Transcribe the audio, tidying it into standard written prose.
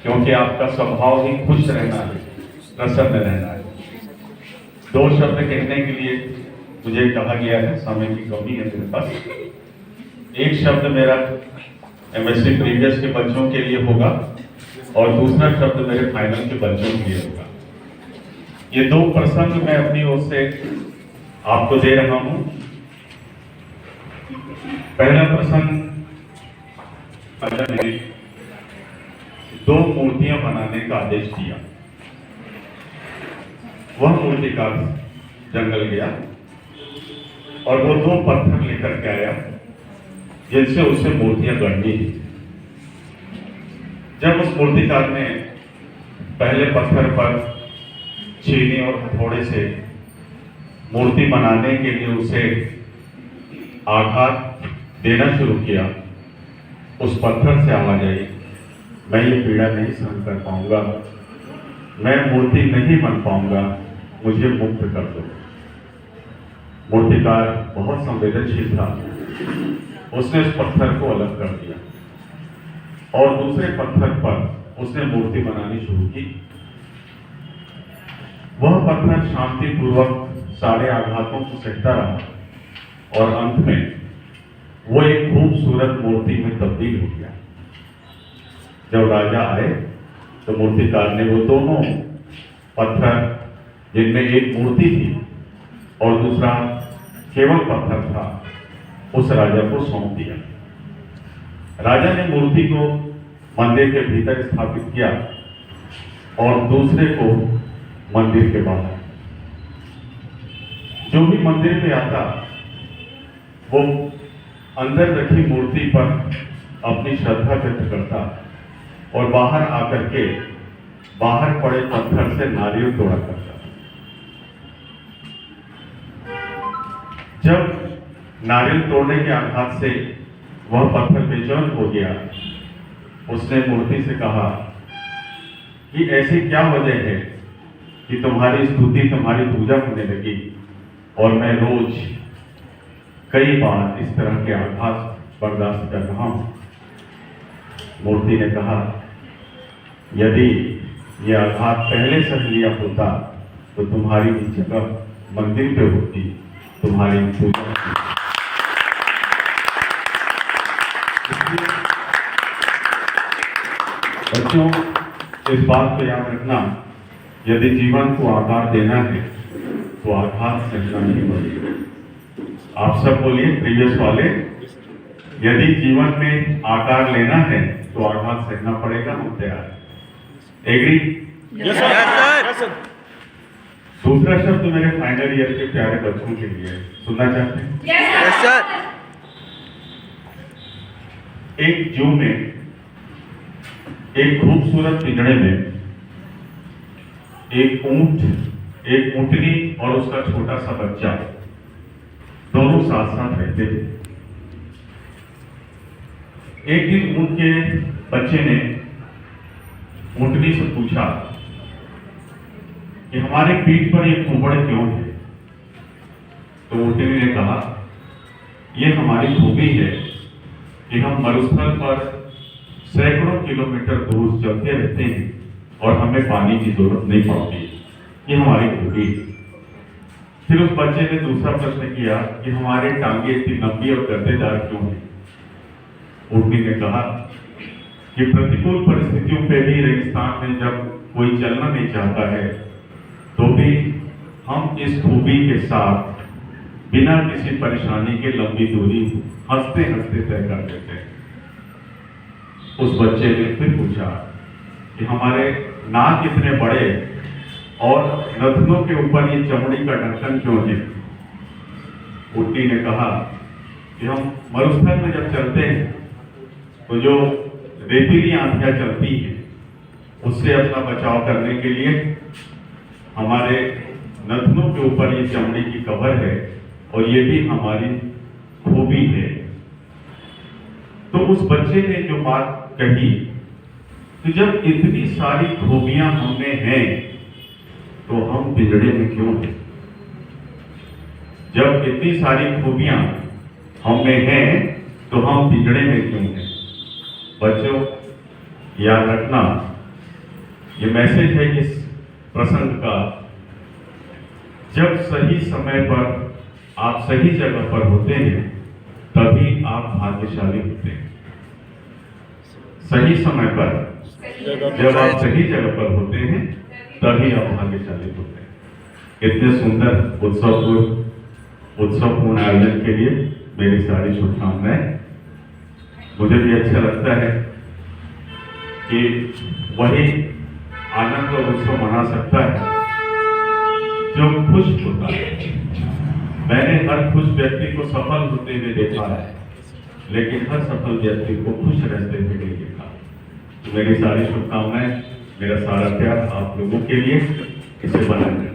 क्योंकि आपका स्वभाव ही खुश रहना है, प्रसन्न रहना है। दो शब्द कहने के लिए मुझे कहा गया है, समय की कमी है मेरे पास। एक शब्द मेरा एमएससी प्रीवियस के बच्चों के लिए होगा और दूसरा शब्द मेरे फाइनल के बच्चों के लिए होगा। ये दो प्रसंग मैं अपनी ओर से आपको दे रहा हूं। पहला प्रसंग, राजा ने दो मूर्तियां बनाने का आदेश दिया। वह मूर्तिकार जंगल गया और वो दो पत्थर लेकर के आया जिनसे उसे मूर्तियां गढ़नी थी। जब उस मूर्तिकार ने पहले पत्थर पर छीनी और हथौड़े से मूर्ति बनाने के लिए उसे आघात देना शुरू किया, उस पत्थर से आवाज आई, मैं ये पीड़ा नहीं सहन कर पाऊंगा, मैं मूर्ति नहीं बन पाऊंगा, मुझे मुक्त कर दो। मूर्तिकार बहुत संवेदनशील था, उसने उस पत्थर को अलग कर दिया और दूसरे पत्थर पर उसने मूर्ति बनानी शुरू की। वह पत्थर शांतिपूर्वक सारे आघातों को सहता रहा और अंत में वो एक खूबसूरत मूर्ति में तब्दील हो गया। जब राजा आए तो मूर्तिकार ने वो दोनों पत्थर, जिनमें एक मूर्ति थी और दूसरा केवल पत्थर था, उस राजा को सौंप दिया। राजा ने मूर्ति को मंदिर के भीतर स्थापित किया और दूसरे को मंदिर के बाहर। जो भी मंदिर में आता वो अंदर रखी मूर्ति पर अपनी श्रद्धा व्यक्त करता और बाहर आकर के बाहर पड़े पत्थर से नारियल तोड़ा करता। जब नारियल तोड़ने के आघात से वह पत्थर बेचैन हो गया, उसने मूर्ति से कहा कि ऐसी क्या वजह है कि तुम्हारी स्तुति, तुम्हारी पूजा होने लगी और मैं रोज कई बार इस तरह के आघात बर्दाश्त कर रहा हूं। मूर्ति ने कहा, यदि यह आघात पहले सह लिया होता तो तुम्हारी जगह मंदिर पे होती, तुम्हारी पूजा होती। बच्चों, इस बात को याद रखना, यदि जीवन को आकार देना है तो आघात सहना नहीं पड़ेगा। आप सब बोलिए, प्रीवियस वाले, यदि जीवन में आकार लेना है तो आघात सहना पड़ेगा। हम तैयार, एग्री? Yes sir. दूसरा शब्द मेरे फाइनल ईयर के प्यारे बच्चों के लिए सुनना चाहते हैं? Yes sir. एक जू में, एक खूबसूरत पिंजड़े में एक ऊंट, एक ऊंटनी और उसका छोटा सा बच्चा दोनों साथ साथ रहते थे। एक दिन ऊंट के बच्चे ने ऊंटनी से पूछा कि हमारे पीठ पर ये कुबड़ क्यों है? तो ऊंटनी ने कहा, ये हमारी खूबी है कि हम मरुस्थल पर सैकड़ों किलोमीटर दूर चलते रहते हैं और हमें पानी की जरूरत नहीं पड़ती, ये हमारी खूबी है। फिर उस बच्चे ने दूसरा प्रश्न किया कि हमारे टांगे इतनी लंबी और गद्देदार क्यों है? ऊंटनी ने कहा कि प्रतिकूल परिस्थितियों पे भी, रेगिस्तान में जब कोई चलना नहीं चाहता है तो भी हम इस खूबी के साथ बिना किसी परेशानी के लंबी दूरी हंसते हंसते तय कर देते हैं। उस बच्चे ने फिर पूछा कि हमारे नाक इतने बड़े और नथनों के ऊपर ये चमड़ी का ढक्कन क्यों है? ऊंटनी ने कहा कि हम मरुस्थल में जब चलते हैं तो जो रेतीली आंधियां चलती हैं उससे अपना बचाव करने के लिए हमारे नथनों के ऊपर ये चमड़ी की कवर है और ये भी हमारी खूबी है। तो उस बच्चे ने जो बात कही कि जब इतनी सारी खूबियां हमें हैं तो हम पिंजड़े में क्यों हैं? जब इतनी सारी खूबियां हमें हैं तो हम पिंजड़े में क्यों हैं? बच्चों, याद रखना, ये मैसेज है इस प्रसंग का, जब सही समय पर आप सही जगह पर होते हैं तभी आप भाग्यशाली होते हैं। सही समय पर जब आप सही जगह पर होते हैं तभी आप भाग्यशाली होते हैं। इतने सुंदर उत्सवपूर्ण आयोजन के लिए मेरी सारी शुभकामनाएं। मुझे भी अच्छा लगता है कि वही आनंद और उत्सव मना सकता है जो खुश होता है। मैंने हर खुश व्यक्ति को सफल होते हुए देखा है, लेकिन हर सफल व्यक्ति को खुश रहते हुए नहीं देखा। तो मेरी सारी शुभकामनाएं, मेरा सारा प्यार आप लोगों के लिए, इसे बनाए।